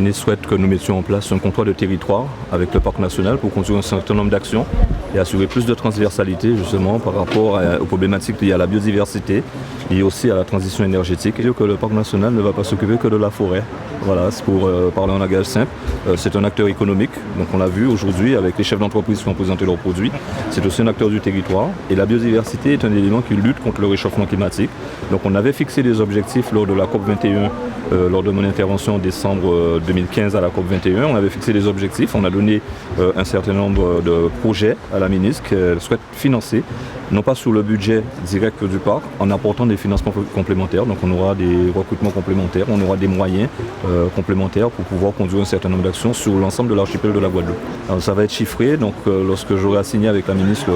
ministre souhaite que nous mettions en place un contrat de territoire avec le parc national pour conduire un certain nombre d'actions et assurer plus de transversalité justement par rapport aux problématiques liées à la biodiversité et aussi à la transition énergétique. Et que le parc national ne va pas s'occuper que de la forêt. Voilà, c'est pour parler en langage simple. C'est un acteur économique, donc on l'a vu aujourd'hui avec les chefs d'entreprise qui ont présenté leurs produits. C'est aussi un acteur du territoire et la biodiversité est un élément qui lutte contre le réchauffement climatique. Donc on avait fixé des objectifs lors de la COP21, lors de mon intervention en décembre 2015 à la COP21. On avait fixé des objectifs, on a donné un certain nombre de projets à la ministre qu'elle souhaite financer, non pas sur le budget direct du parc, en apportant des financements complémentaires. Donc on aura des recrutements complémentaires, on aura des moyens complémentaires pour pouvoir conduire un certain nombre d'actions sur l'ensemble de l'archipel de la Guadeloupe. Alors, ça va être chiffré, donc lorsque j'aurai signé avec la ministre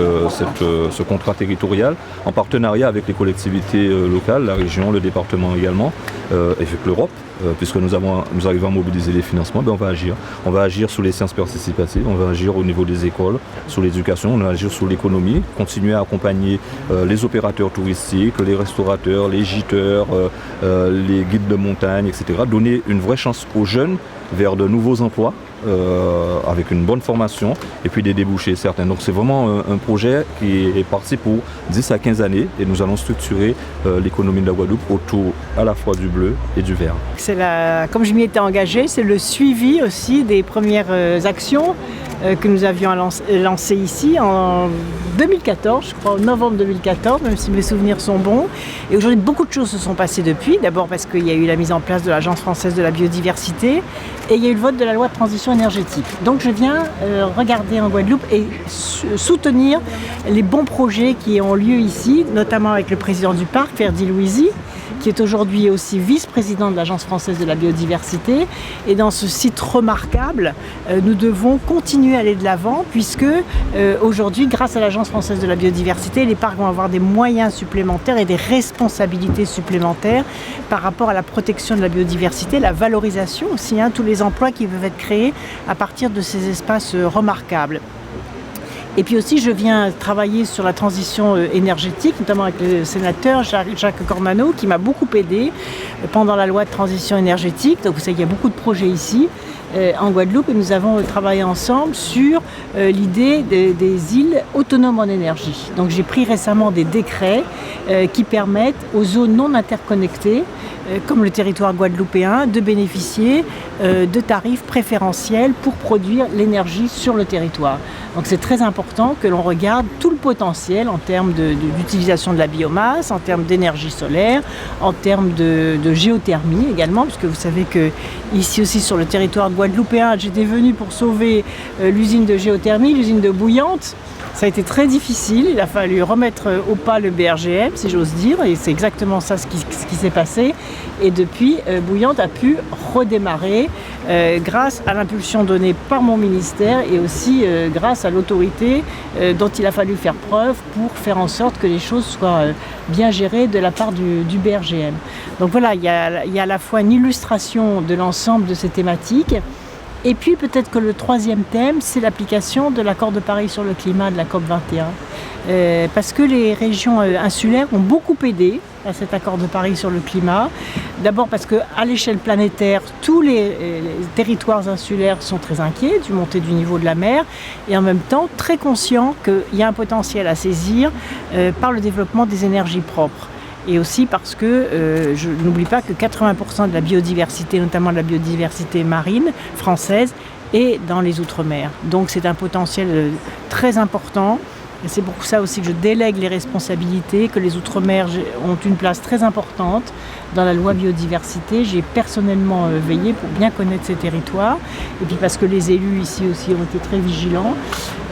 ce contrat territorial, en partenariat avec les collectivités locales, la région, le département également, et avec l'Europe, puisque nous arrivons à mobiliser les financements, on va agir. On va agir sur les sciences participatives, on va agir au niveau des écoles, sur l'éducation, on va agir sur l'économie, continuer à accompagner les opérateurs touristiques, les restaurateurs, les gîteurs, les guides de montagne, etc. Donner une vraie chance aux jeunes vers de nouveaux emplois, avec une bonne formation et puis des débouchés certains. Donc c'est vraiment un projet qui est parti pour 10 à 15 années et nous allons structurer l'économie de la Guadeloupe autour à la fois du bleu et du vert. Comme je m'y étais engagée, c'est le suivi aussi des premières actions que nous avions lancées ici en 2014, je crois, en novembre 2014, même si mes souvenirs sont bons. Et aujourd'hui, beaucoup de choses se sont passées depuis. D'abord parce qu'il y a eu la mise en place de l'Agence française de la biodiversité et il y a eu le vote de la loi de transition énergétique. Donc je viens regarder en Guadeloupe et soutenir les bons projets qui ont lieu ici, notamment avec le président du parc, Ferdi Louisi, qui est aujourd'hui aussi vice-président de l'Agence française de la biodiversité. Et dans ce site remarquable, nous devons continuer à aller de l'avant puisque aujourd'hui, grâce à l'Agence française de la biodiversité, les parcs vont avoir des moyens supplémentaires et des responsabilités supplémentaires par rapport à la protection de la biodiversité, la valorisation aussi, tous les emplois qui peuvent être créés à partir de ces espaces remarquables. Et puis aussi, je viens travailler sur la transition énergétique, notamment avec le sénateur Jacques Cornano, qui m'a beaucoup aidé pendant la loi de transition énergétique. Donc vous savez qu'il y a beaucoup de projets ici en Guadeloupe et nous avons travaillé ensemble sur l'idée des îles autonomes en énergie. Donc j'ai pris récemment des décrets qui permettent aux zones non interconnectées, comme le territoire guadeloupéen, de bénéficier de tarifs préférentiels pour produire l'énergie sur le territoire. Donc c'est très important que l'on regarde tout le potentiel en termes d'utilisation de la biomasse, en termes d'énergie solaire, en termes de géothermie également, puisque vous savez que ici aussi sur le territoire guadeloupéen, j'étais venue pour sauver l'usine de géothermie, l'usine de Bouillante. Ça a été très difficile, il a fallu remettre au pas le BRGM, si j'ose dire, et c'est exactement ça ce qui s'est passé. Et depuis, Bouillante a pu redémarrer grâce à l'impulsion donnée par mon ministère et aussi grâce à l'autorité dont il a fallu faire preuve pour faire en sorte que les choses soient bien gérées de la part du BRGM. Donc voilà, il y a à la fois une illustration de l'ensemble de ces thématiques. Et puis peut-être que le troisième thème, c'est l'application de l'accord de Paris sur le climat de la COP21. Parce que les régions insulaires ont beaucoup aidé à cet accord de Paris sur le climat. D'abord parce qu'à l'échelle planétaire, tous les territoires insulaires sont très inquiets du montée du niveau de la mer et en même temps très conscients qu'il y a un potentiel à saisir par le développement des énergies propres. Et aussi parce que je n'oublie pas que 80% de la biodiversité, notamment de la biodiversité marine française, est dans les Outre-mer. Donc c'est un potentiel très important. Et c'est pour ça aussi que je délègue les responsabilités, que les Outre-mer ont une place très importante dans la loi biodiversité. J'ai personnellement veillé pour bien connaître ces territoires. Et puis parce que les élus ici aussi ont été très vigilants,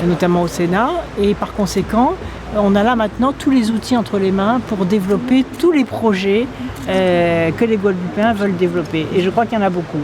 notamment au Sénat. Et par conséquent, on a là maintenant tous les outils entre les mains pour développer tous les projets que les Guadeloupéens veulent développer. Et je crois qu'il y en a beaucoup.